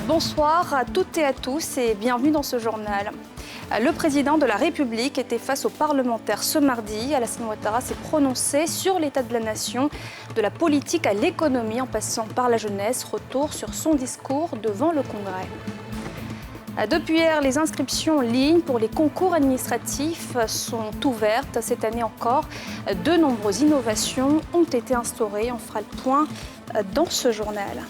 Bonsoir à toutes et à tous et bienvenue dans ce journal. Le président de la République était face aux parlementaires ce mardi. Alassane Ouattara s'est prononcé sur l'état de la nation, de la politique à l'économie en passant par la jeunesse. Retour sur son discours devant le Congrès. Depuis hier, les inscriptions en ligne pour les concours administratifs sont ouvertes. Cette année encore, de nombreuses innovations ont été instaurées. On fera le point dans ce journal.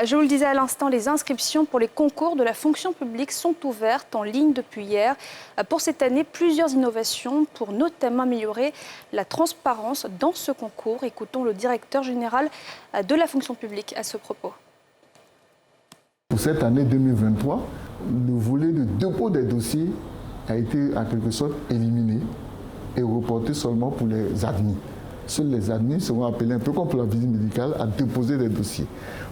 Je vous le disais à l'instant, les inscriptions pour les concours de la fonction publique sont ouvertes en ligne depuis hier. Pour cette année, plusieurs innovations pour notamment améliorer la transparence dans ce concours. Écoutons le directeur général de la fonction publique à ce propos. Pour cette année 2023, le volet de dépôt des dossiers a été en quelque sorte éliminé et reporté seulement pour les admis. Seuls les admis seront appelés, un peu comme pour la visite médicale, à déposer des dossiers.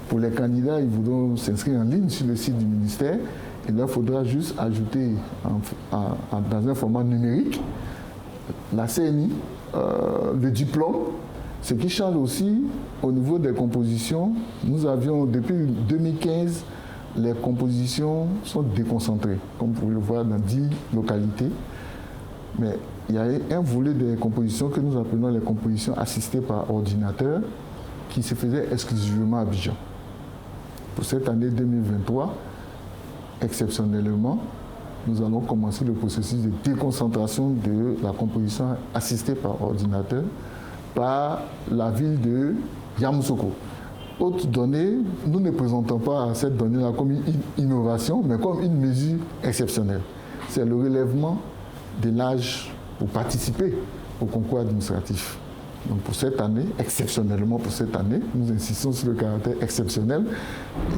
Pour les candidats, ils voudront s'inscrire en ligne sur le site du ministère. Et là, il faudra juste ajouter dans un format numérique la CNI, le diplôme. Ce qui change aussi au niveau des compositions, nous avions depuis 2015, les compositions sont déconcentrées, comme vous pouvez le voir dans 10 localités. Mais il y a un volet des compositions que nous appelons les compositions assistées par ordinateur qui se faisaient exclusivement à Abidjan. Pour cette année 2023, exceptionnellement, nous allons commencer le processus de déconcentration de la composition assistée par ordinateur par la ville de Yamoussoukro. Autre donnée, nous ne présentons pas cette donnée-là comme une innovation, mais comme une mesure exceptionnelle. C'est le relèvement de l'âge pour participer au concours administratif. Donc pour cette année, exceptionnellement pour cette année, nous insistons sur le caractère exceptionnel.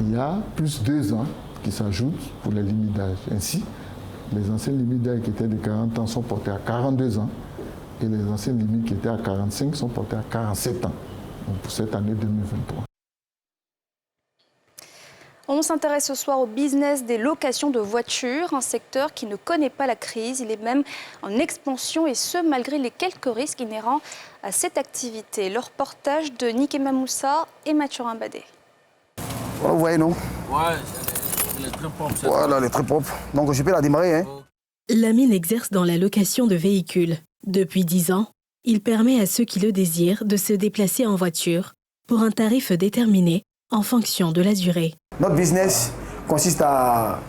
Il y a plus 2 ans qui s'ajoutent pour les limites d'âge. Ainsi, les anciennes limites d'âge qui étaient de 40 ans sont portées à 42 ans et les anciennes limites qui étaient à 45 sont portées à 47 ans. Donc pour cette année 2023. On s'intéresse ce soir au business des locations de voitures, un secteur qui ne connaît pas la crise. Il est même en expansion et ce, malgré les quelques risques inhérents à cette activité. Le reportage de Nikema Moussa et Mathurin Badé. Vous voyez, non? Ouais, elle est très propre. Voilà, elle est très propre. Donc je peux la démarrer. Hein. Lamine exerce dans la location de véhicules. Depuis 10 ans, il permet à ceux qui le désirent de se déplacer en voiture pour un tarif déterminé en fonction de la durée. Notre business consiste à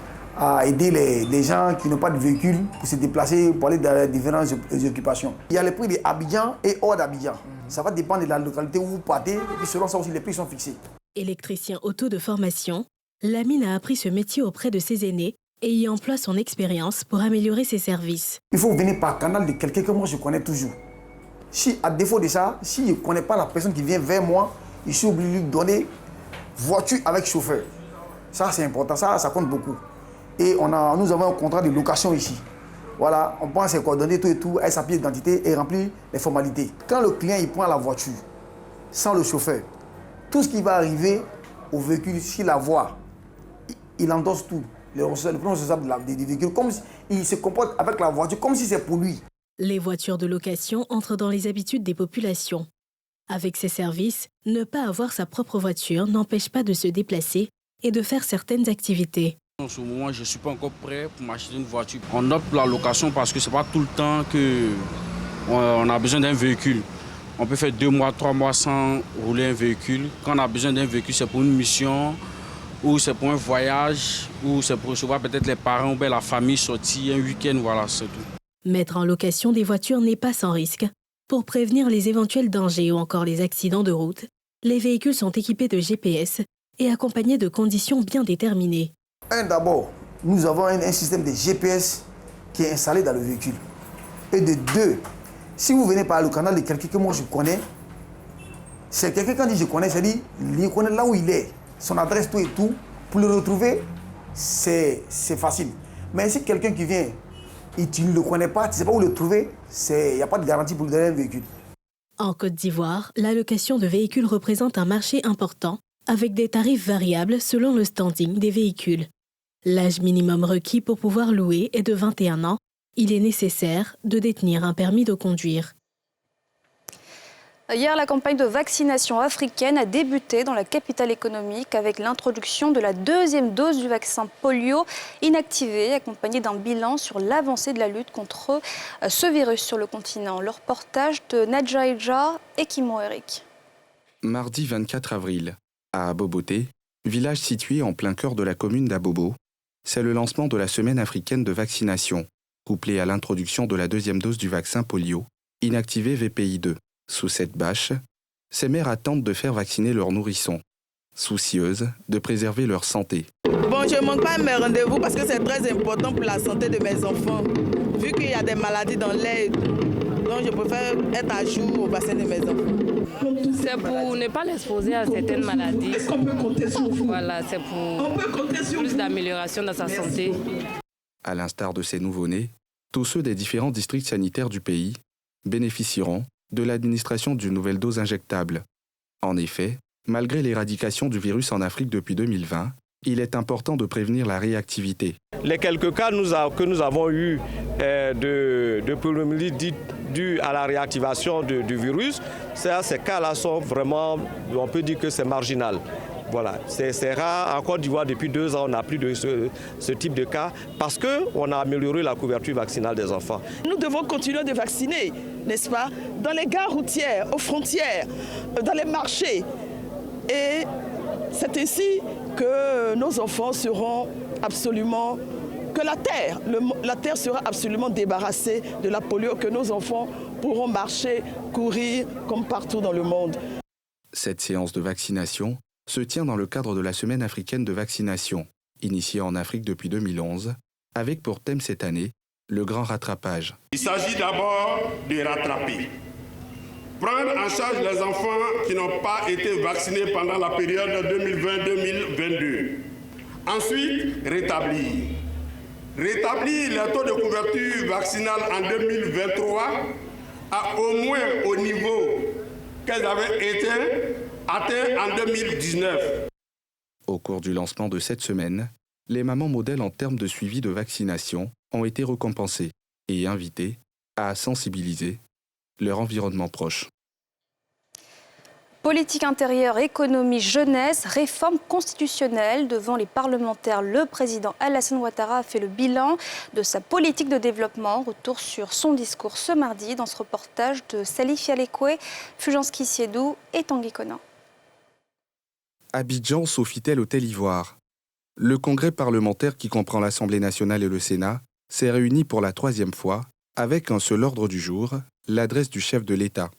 aider les gens qui n'ont pas de véhicule pour se déplacer, pour aller dans les différentes occupations. Il y a les prix d'Abidjan et hors d'Abidjan. Ça va dépendre de la localité où vous partez et puis selon ça aussi les prix sont fixés. Électricien auto de formation, Lamine a appris ce métier auprès de ses aînés et y emploie son expérience pour améliorer ses services. Il faut venir par canal de quelqu'un que moi je connais toujours. Si à défaut de ça, si je ne connais pas la personne qui vient vers moi, je suis obligé de lui donner voiture avec chauffeur. Ça c'est important, ça compte beaucoup. Et nous avons un contrat de location ici. Voilà, on prend ses coordonnées, tout et tout, avec sa pièce d'identité et remplir les formalités. Quand le client il prend la voiture sans le chauffeur, tout ce qui va arriver au véhicule, s'il la voit, il endosse tout. Le responsable du véhicule, comme il se comporte avec la voiture comme si c'est pour lui. Les voitures de location entrent dans les habitudes des populations. Avec ces services, ne pas avoir sa propre voiture n'empêche pas de se déplacer et de faire certaines activités. En ce moment, je ne suis pas encore prêt pour m'acheter une voiture. On opte pour la location parce que ce n'est pas tout le temps qu'on a besoin d'un véhicule. On peut faire 2 mois, 3 mois sans rouler un véhicule. Quand on a besoin d'un véhicule, c'est pour une mission, ou c'est pour un voyage, ou c'est pour recevoir peut-être les parents ou bien la famille sortir un week-end, voilà, c'est tout. Mettre en location des voitures n'est pas sans risque. Pour prévenir les éventuels dangers ou encore les accidents de route, les véhicules sont équipés de GPS et accompagnés de conditions bien déterminées. D'abord, nous avons un système de GPS qui est installé dans le véhicule. Et de 2, si vous venez par le canal de quelqu'un que moi je connais, c'est quelqu'un quand dit je connais, c'est-à-dire il connaît là où il est, son adresse, tout et tout. Pour le retrouver, c'est facile. Mais si quelqu'un qui vient et tu ne le connais pas, tu ne sais pas où le trouver, il n'y a pas de garantie pour le donner un véhicule. En Côte d'Ivoire, la location de véhicules représente un marché important avec des tarifs variables selon le standing des véhicules. L'âge minimum requis pour pouvoir louer est de 21 ans. Il est nécessaire de détenir un permis de conduire. Hier, la campagne de vaccination africaine a débuté dans la capitale économique avec l'introduction de la deuxième dose du vaccin polio inactivé, accompagnée d'un bilan sur l'avancée de la lutte contre ce virus sur le continent. Le reportage de Nadja Eja et Kimo Eric. Mardi 24 avril, à Aboboté, village situé en plein cœur de la commune d'Abobo, c'est le lancement de la semaine africaine de vaccination, couplé à l'introduction de la deuxième dose du vaccin polio inactivé VPI2. Sous cette bâche, ces mères attendent de faire vacciner leurs nourrissons, soucieuses de préserver leur santé. Bon, je ne manque pas mes rendez-vous parce que c'est très important pour la santé de mes enfants. Vu qu'il y a des maladies dans l'air, donc je préfère être à jour au bassin de mes enfants. C'est pour ne pas l'exposer à certaines maladies. Voilà, c'est pour plus d'amélioration dans sa santé. À l'instar de ces nouveau-nés, tous ceux des différents districts sanitaires du pays bénéficieront de l'administration d'une nouvelle dose injectable. En effet, malgré l'éradication du virus en Afrique depuis 2020, il est important de prévenir la réactivité. Les quelques cas que nous avons eus de pneumonie due à la réactivation du virus, ces cas-là sont vraiment, on peut dire que c'est marginal. Voilà, c'est rare. En Côte d'Ivoire, depuis 2 ans, on n'a plus de ce type de cas parce qu'on a amélioré la couverture vaccinale des enfants. Nous devons continuer de vacciner, n'est-ce pas, dans les gares routières, aux frontières, dans les marchés. Et c'est ainsi que nos enfants seront absolument, que la terre sera absolument débarrassée de la polio, que nos enfants pourront marcher, courir comme partout dans le monde. Cette séance de vaccination se tient dans le cadre de la Semaine africaine de vaccination, initiée en Afrique depuis 2011, avec pour thème cette année le grand rattrapage. Il s'agit d'abord de rattraper. Prendre en charge les enfants qui n'ont pas été vaccinés pendant la période 2020-2022. Ensuite, rétablir. Rétablir le taux de couverture vaccinale en 2023 à au moins au niveau qu'elles avaient été atteint en 2019. Au cours du lancement de cette semaine, les mamans modèles en termes de suivi de vaccination ont été récompensées et invitées à sensibiliser leur environnement proche. Politique intérieure, économie, jeunesse, réforme constitutionnelle. Devant les parlementaires, le président Alassane Ouattara a fait le bilan de sa politique de développement. Retour sur son discours ce mardi dans ce reportage de Salif Yalekwe, Fulgence Kissiedou et Tanguy Conan. Abidjan, Sofitel Hôtel Ivoire. Le congrès parlementaire qui comprend l'Assemblée nationale et le Sénat s'est réuni pour la 3e fois avec un seul ordre du jour, l'adresse du chef de l'État.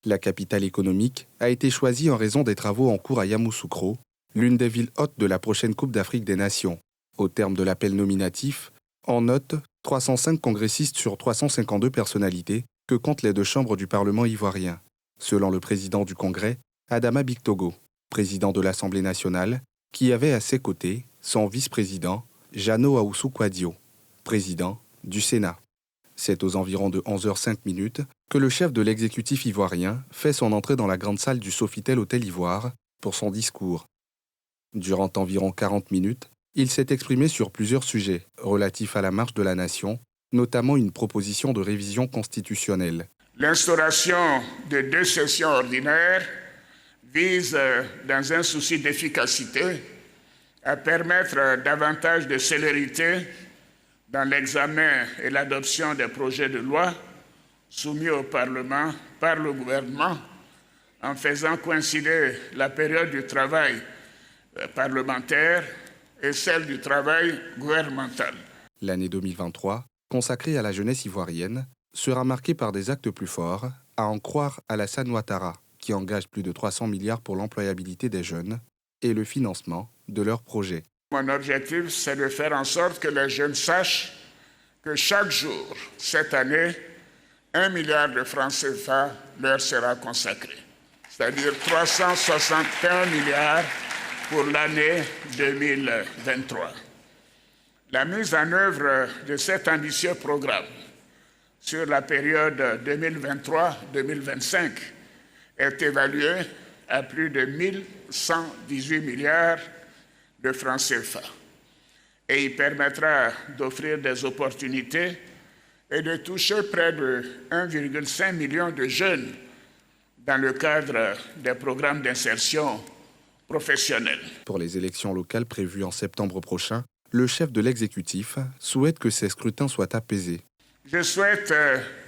La capitale économique a été choisie en raison des travaux en cours à Yamoussoukro, l'une des villes hôtes de la prochaine Coupe d'Afrique des Nations. Au terme de l'appel nominatif, on note 305 congressistes sur 352 personnalités que comptent les 2 chambres du Parlement ivoirien, selon le président du Congrès, Adama Bictogo, président de l'Assemblée nationale, qui avait à ses côtés son vice-président, Jano Aoussou Kouadio, président du Sénat. C'est aux environs de 11h05 que le chef de l'exécutif ivoirien fait son entrée dans la grande salle du Sofitel Hôtel Ivoire pour son discours. Durant environ 40 minutes, il s'est exprimé sur plusieurs sujets relatifs à la marche de la nation, notamment une proposition de révision constitutionnelle. L'instauration de 2 sessions ordinaires vise, dans un souci d'efficacité, à permettre davantage de célérité dans l'examen et l'adoption des projets de loi soumis au Parlement par le gouvernement, en faisant coïncider la période du travail parlementaire et celle du travail gouvernemental. L'année 2023, consacrée à la jeunesse ivoirienne, sera marquée par des actes plus forts, à en croire Alassane Ouattara, qui engage plus de 300 milliards pour l'employabilité des jeunes et le financement de leurs projets. Mon objectif, c'est de faire en sorte que les jeunes sachent que chaque jour, cette année, 1 milliard de francs CFA leur sera consacré. C'est-à-dire 361 milliards pour l'année 2023. La mise en œuvre de cet ambitieux programme sur la période 2023-2025 est évaluée à plus de 1118 milliards de francs CFA. Et il permettra d'offrir des opportunités et de toucher près de 1,5 million de jeunes dans le cadre des programmes d'insertion professionnelle. Pour les élections locales prévues en septembre prochain, le chef de l'exécutif souhaite que ces scrutins soient apaisés. Je souhaite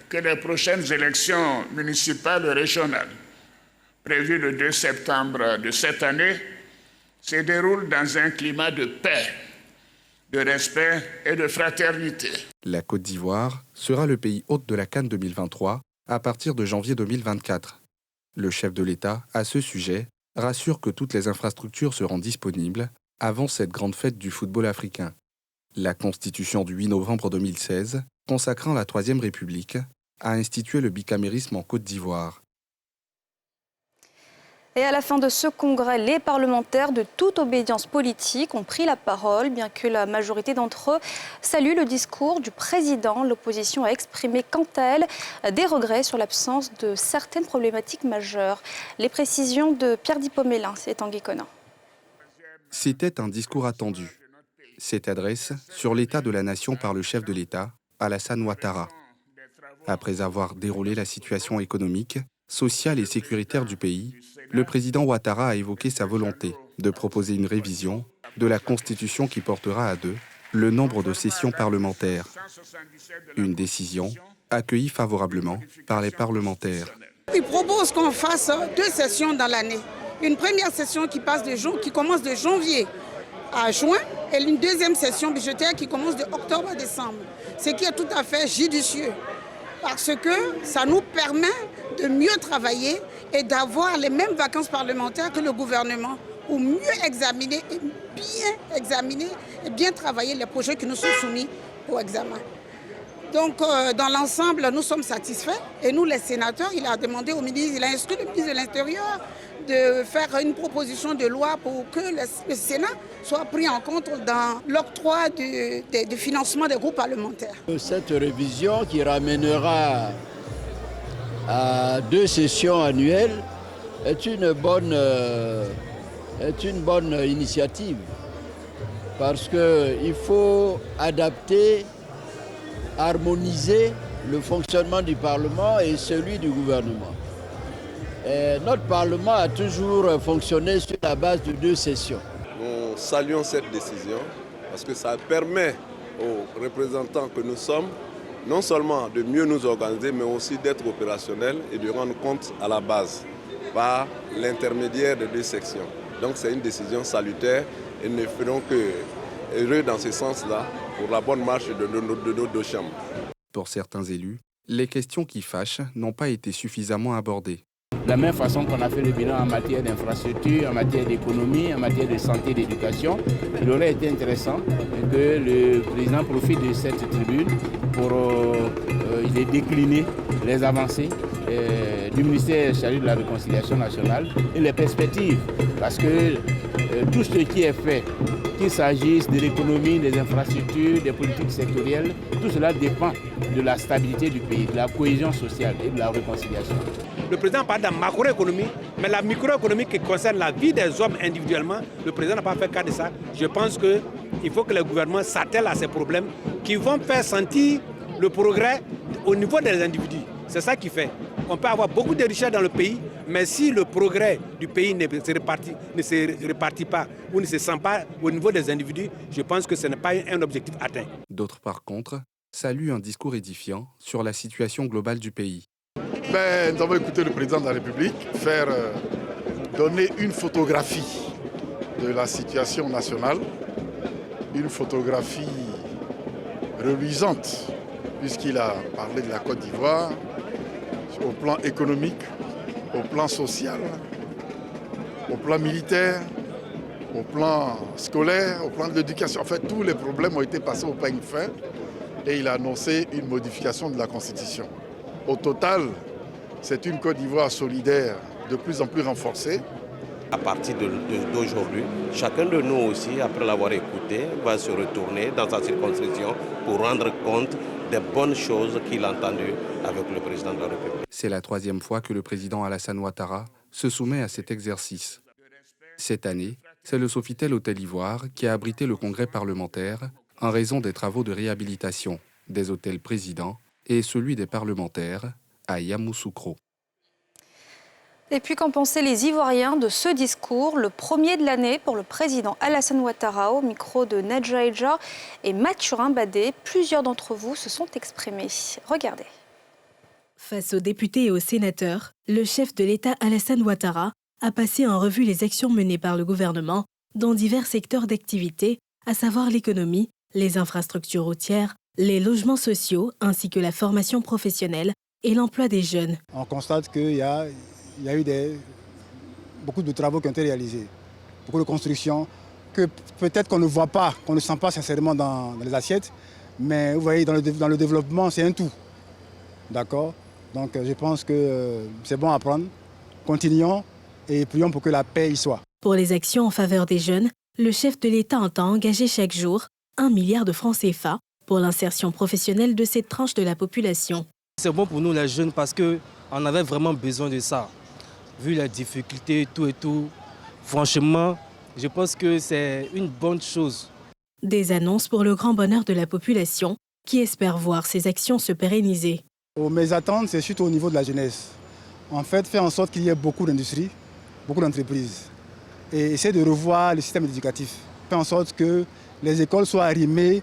que les prochaines élections municipales et régionales, prévues le 2 septembre de cette année, se déroulent dans un climat de paix, de respect et de fraternité. La Côte d'Ivoire sera le pays hôte de la CAN 2023 à partir de janvier 2024. Le chef de l'État, à ce sujet, rassure que toutes les infrastructures seront disponibles avant cette grande fête du football africain. La Constitution du 8 novembre 2016, consacrant la Troisième République, a institué le bicamérisme en Côte d'Ivoire. Et à la fin de ce congrès, les parlementaires de toute obédience politique ont pris la parole, bien que la majorité d'entre eux salue le discours du président. L'opposition a exprimé quant à elle des regrets sur l'absence de certaines problématiques majeures. Les précisions de Pierre Dipomélin, c'est Tanguy Conan. C'était un discours attendu. Cette adresse sur l'état de la nation par le chef de l'État, Alassane Ouattara. Après avoir déroulé la situation économique, sociale et sécuritaire du pays, le président Ouattara a évoqué sa volonté de proposer une révision de la Constitution qui portera à 2 le nombre de sessions parlementaires. Une décision accueillie favorablement par les parlementaires. Il propose qu'on fasse 2 sessions dans l'année. Une première session qui commence de janvier à juin et une deuxième session budgétaire qui commence de octobre à décembre. Ce qui est tout à fait judicieux parce que ça nous permet de mieux travailler et d'avoir les mêmes vacances parlementaires que le gouvernement pour mieux examiner et bien travailler les projets qui nous sont soumis pour examen. Donc, dans l'ensemble, nous sommes satisfaits. Et nous, les sénateurs, il a demandé au ministre, il a instruit le ministre de l'Intérieur de faire une proposition de loi pour que le Sénat soit pris en compte dans l'octroi du financement des groupes parlementaires. Cette révision qui ramènera à 2 sessions annuelles est une bonne initiative parce qu'il faut adapter, harmoniser le fonctionnement du Parlement et celui du gouvernement. Et notre Parlement a toujours fonctionné sur la base de 2 sessions. Nous saluons cette décision parce que ça permet aux représentants que nous sommes non seulement de mieux nous organiser, mais aussi d'être opérationnels et de rendre compte à la base par l'intermédiaire de 2 sections. Donc c'est une décision salutaire et nous ne ferons que heureux dans ce sens-là pour la bonne marche de nos 2 chambres. Pour certains élus, les questions qui fâchent n'ont pas été suffisamment abordées. De la même façon qu'on a fait le bilan en matière d'infrastructure, en matière d'économie, en matière de santé et d'éducation, il aurait été intéressant que le président profite de cette tribune pour décliner les avancées du ministère chargé de la réconciliation nationale et les perspectives. Parce que tout ce qui est fait, qu'il s'agisse de l'économie, des infrastructures, des politiques sectorielles, tout cela dépend de la stabilité du pays, de la cohésion sociale et de la réconciliation. Le président parle de la macroéconomie, mais la microéconomie qui concerne la vie des hommes individuellement, le président n'a pas fait cas de ça. Je pense qu'il faut que le gouvernement s'attelle à ces problèmes qui vont faire sentir le progrès au niveau des individus. C'est ça qui fait. On peut avoir beaucoup de richesses dans le pays, mais si le progrès du pays ne se répartit pas ou ne se sent pas au niveau des individus, je pense que ce n'est pas un objectif atteint. D'autres, par contre, saluent un discours édifiant sur la situation globale du pays. Nous avons écouté le président de la République donner une photographie de la situation nationale, une photographie reluisante, puisqu'il a parlé de la Côte d'Ivoire au plan économique, au plan social, au plan militaire, au plan scolaire, au plan de l'éducation. En fait, tous les problèmes ont été passés au peigne fin et il a annoncé une modification de la Constitution. Au total, c'est une Côte d'Ivoire solidaire de plus en plus renforcée. À partir d'aujourd'hui, chacun de nous aussi, après l'avoir écouté, va se retourner dans sa circonscription pour rendre compte des bonnes choses qu'il a entendues avec le président de la République. C'est la 3e fois que le président Alassane Ouattara se soumet à cet exercice. Cette année, c'est le Sofitel Hôtel Ivoire qui a abrité le congrès parlementaire en raison des travaux de réhabilitation des hôtels présidents et celui des parlementaires à Yamoussoukro. Et puis qu'en pensaient les Ivoiriens de ce discours, le premier de l'année pour le président Alassane Ouattara, au micro de Nedja Eja et Mathurin Badé. Plusieurs d'entre vous se sont exprimés. Regardez. Face aux députés et aux sénateurs, le chef de l'État Alassane Ouattara a passé en revue les actions menées par le gouvernement dans divers secteurs d'activité, à savoir l'économie, les infrastructures routières, les logements sociaux ainsi que la formation professionnelle et l'emploi des jeunes. On constate qu'il y a eu beaucoup de travaux qui ont été réalisés, beaucoup de constructions que peut-être qu'on ne voit pas, qu'on ne sent pas sincèrement dans les assiettes, mais vous voyez, dans le développement, c'est un tout. D'accord? Donc je pense que c'est bon à prendre. Continuons et prions pour que la paix y soit. Pour les actions en faveur des jeunes, le chef de l'État entend engager chaque jour 1 milliard de francs CFA pour l'insertion professionnelle de cette tranche de la population. C'est bon pour nous les jeunes parce qu'on avait vraiment besoin de ça. Vu les difficultés, tout et tout, franchement, je pense que c'est une bonne chose. Des annonces pour le grand bonheur de la population qui espère voir ces actions se pérenniser. Mes attentes, c'est surtout au niveau de la jeunesse. En fait, faire en sorte qu'il y ait beaucoup d'industries, beaucoup d'entreprises. Et essayer de revoir le système éducatif. Faire en sorte que les écoles soient arrimées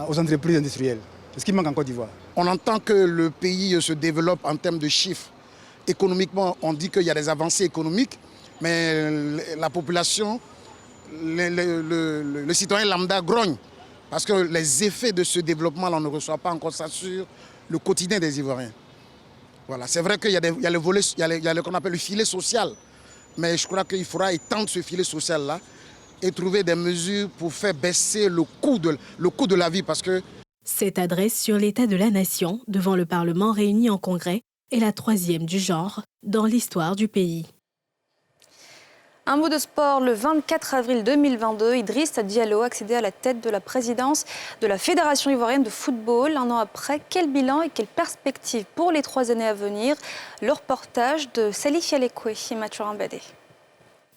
aux entreprises industrielles. C'est ce qui manque en Côte d'Ivoire. On entend que le pays se développe en termes de chiffres. Économiquement, on dit qu'il y a des avancées économiques, mais la population, le citoyen lambda grogne. Parce que les effets de ce développement, on ne reçoit pas encore ça sur le quotidien des Ivoiriens. Voilà. C'est vrai qu'il y a le volet, il y a qu'on appelle le filet social. Mais je crois qu'il faudra étendre ce filet social-là et trouver des mesures pour faire baisser le coût de la vie. Parce que cette adresse sur l'état de la nation devant le Parlement réuni en congrès est la 3e du genre dans l'histoire du pays. Un mot de sport, le 24 avril 2022, Idrissa Diallo accédait à la tête de la présidence de la Fédération ivoirienne de football. Un an après, quel bilan et quelles perspectives pour les 3 années à venir? Le reportage de Salif Yalekwe et Mathurin Badé.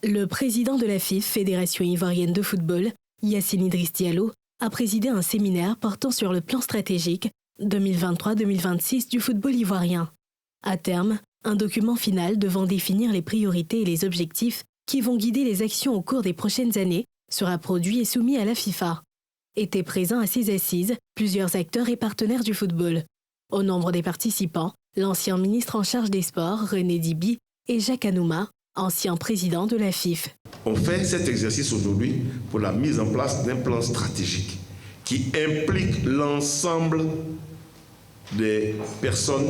Le président de la FIF, Fédération ivoirienne de football, Yacine Idriss Diallo, a présidé un séminaire portant sur le plan stratégique 2023-2026 du football ivoirien. À terme, un document final devant définir les priorités et les objectifs qui vont guider les actions au cours des prochaines années sera produit et soumis à la FIFA. Étaient présents à ces assises plusieurs acteurs et partenaires du football. Au nombre des participants, l'ancien ministre en charge des sports, René Dibi, et Jacques Anouma, ancien président de la FIF. On fait cet exercice aujourd'hui pour la mise en place d'un plan stratégique qui implique l'ensemble des personnes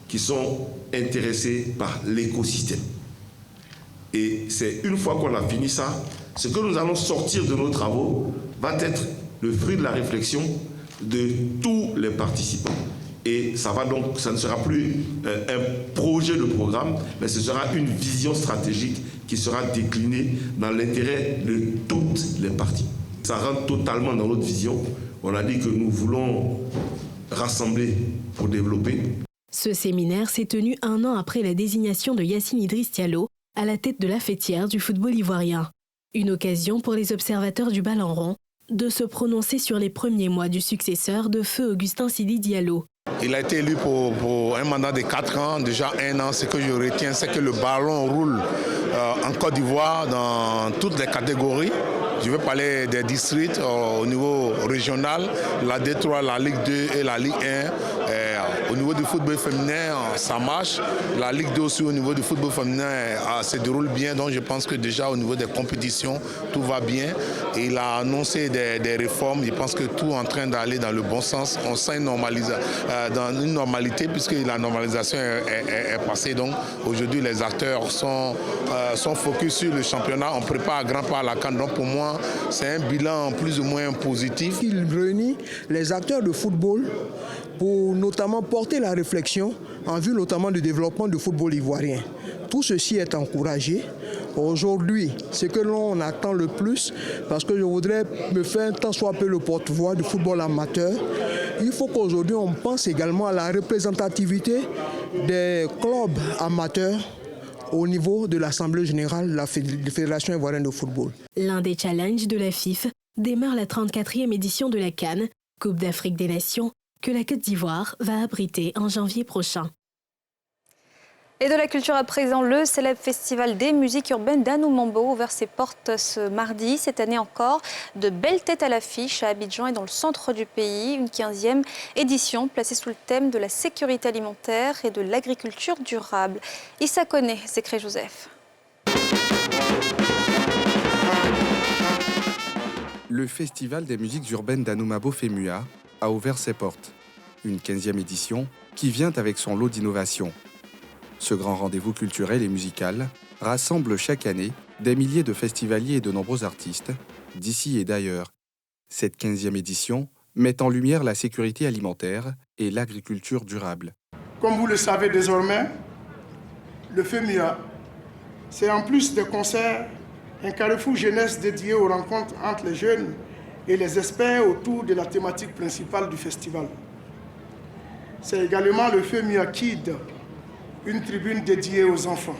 qui sont intéressées par l'écosystème. Et c'est une fois qu'on a fini ça, ce que nous allons sortir de nos travaux va être le fruit de la réflexion de tous les participants. Et ça ne sera plus un projet de programme, mais ce sera une vision stratégique qui sera déclinée dans l'intérêt de toutes les parties. Ça rentre totalement dans notre vision. On a dit que nous voulons rassembler pour développer. Ce séminaire s'est tenu 1 an après la désignation de Yacine Idriss Diallo à la tête de la fêtière du football ivoirien. Une occasion pour les observateurs du ballon rond de se prononcer sur les premiers mois du successeur de feu Augustin Sidi Diallo. Il a été élu pour un mandat de 4 ans. Déjà 1 an, ce que je retiens, c'est que le ballon roule en Côte d'Ivoire dans toutes les catégories. Je veux parler des districts au niveau régional, la D3, la Ligue 2 et la Ligue 1. Au niveau du football féminin, ça marche. La Ligue 2 aussi, au niveau du football féminin, se déroule bien. Donc je pense que déjà au niveau des compétitions, tout va bien. Et il a annoncé des réformes. Je pense que tout est en train d'aller dans le bon sens. On sent dans une normalité puisque la normalisation est passée. Donc aujourd'hui, les acteurs sont focus sur le championnat. On prépare à grands pas à la CAN. Donc pour moi, c'est un bilan plus ou moins positif. Il réunit les acteurs de football pour notamment porter la réflexion en vue notamment du développement du football ivoirien. Tout ceci est encouragé. Aujourd'hui, ce que l'on attend le plus, parce que je voudrais me faire tant soit peu le porte-voix du football amateur, il faut qu'aujourd'hui on pense également à la représentativité des clubs amateurs au niveau de l'Assemblée générale de la Fédération ivoirienne de football. L'un des challenges de la FIF démarre la 34e édition de la CAN, Coupe d'Afrique des Nations, que la Côte d'Ivoire va abriter en janvier prochain. Et de la culture à présent, le célèbre festival des musiques urbaines d'Anoumambo ouvert ses portes ce mardi. Cette année encore, de belles têtes à l'affiche à Abidjan et dans le centre du pays. Une 15e édition placée sous le thème de la sécurité alimentaire et de l'agriculture durable. Issa Koné, Zécré Joseph. Le festival des musiques urbaines d'Anoumambo FEMUA a ouvert ses portes. Une 15e édition qui vient avec son lot d'innovations. Ce grand rendez-vous culturel et musical rassemble chaque année des milliers de festivaliers et de nombreux artistes, d'ici et d'ailleurs. Cette 15e édition met en lumière la sécurité alimentaire et l'agriculture durable. Comme vous le savez désormais, le FEMUA, c'est en plus des concerts, un carrefour jeunesse dédié aux rencontres entre les jeunes et les experts autour de la thématique principale du festival. C'est également le FEMUA Kid, une tribune dédiée aux enfants.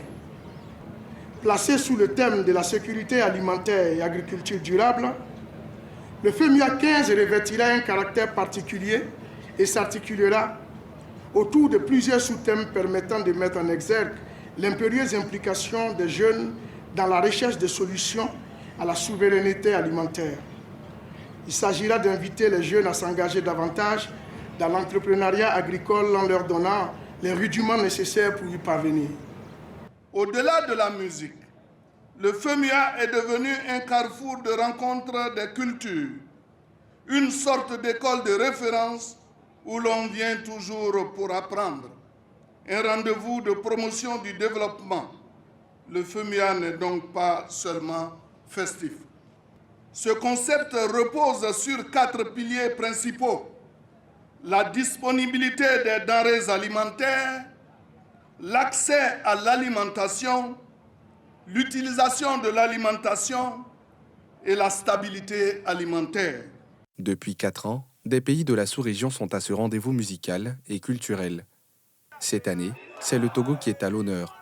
Placée sous le thème de la sécurité alimentaire et agriculture durable, le FEMUA 15 revêtira un caractère particulier et s'articulera autour de plusieurs sous-thèmes permettant de mettre en exergue l'impérieuse implication des jeunes dans la recherche de solutions à la souveraineté alimentaire. Il s'agira d'inviter les jeunes à s'engager davantage dans l'entrepreneuriat agricole en leur donnant les rudiments nécessaires pour y parvenir. Au-delà de la musique, le FEMUA est devenu un carrefour de rencontres des cultures, une sorte d'école de référence où l'on vient toujours pour apprendre, un rendez-vous de promotion du développement. Le FEMUA n'est donc pas seulement festif. Ce concept repose sur 4 piliers principaux: la disponibilité des denrées alimentaires, l'accès à l'alimentation, l'utilisation de l'alimentation et la stabilité alimentaire. Depuis 4 ans, des pays de la sous-région sont à ce rendez-vous musical et culturel. Cette année, c'est le Togo qui est à l'honneur.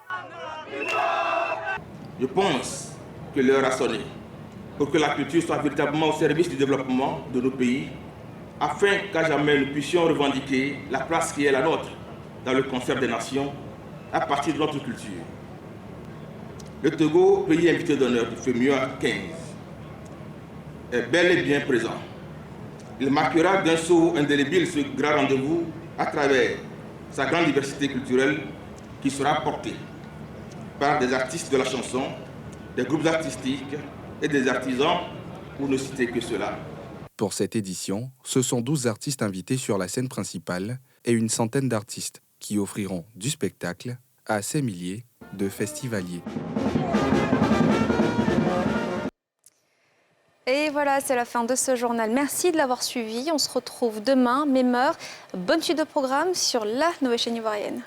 Je pense que l'heure a sonné pour que la culture soit véritablement au service du développement de nos pays, afin qu'à jamais nous puissions revendiquer la place qui est la nôtre dans le concert des nations à partir de notre culture. Le Togo, pays invité d'honneur du FEMUA 15, est bel et bien présent. Il marquera d'un sceau indélébile ce grand rendez-vous à travers sa grande diversité culturelle qui sera portée par des artistes de la chanson, des groupes artistiques et des artisans, pour ne citer que cela. Pour cette édition, ce sont 12 artistes invités sur la scène principale et une centaine d'artistes qui offriront du spectacle à ces milliers de festivaliers. Et voilà, c'est la fin de ce journal. Merci de l'avoir suivi. On se retrouve demain, même heure. Bonne suite de programme sur la nouvelle chaîne ivoirienne.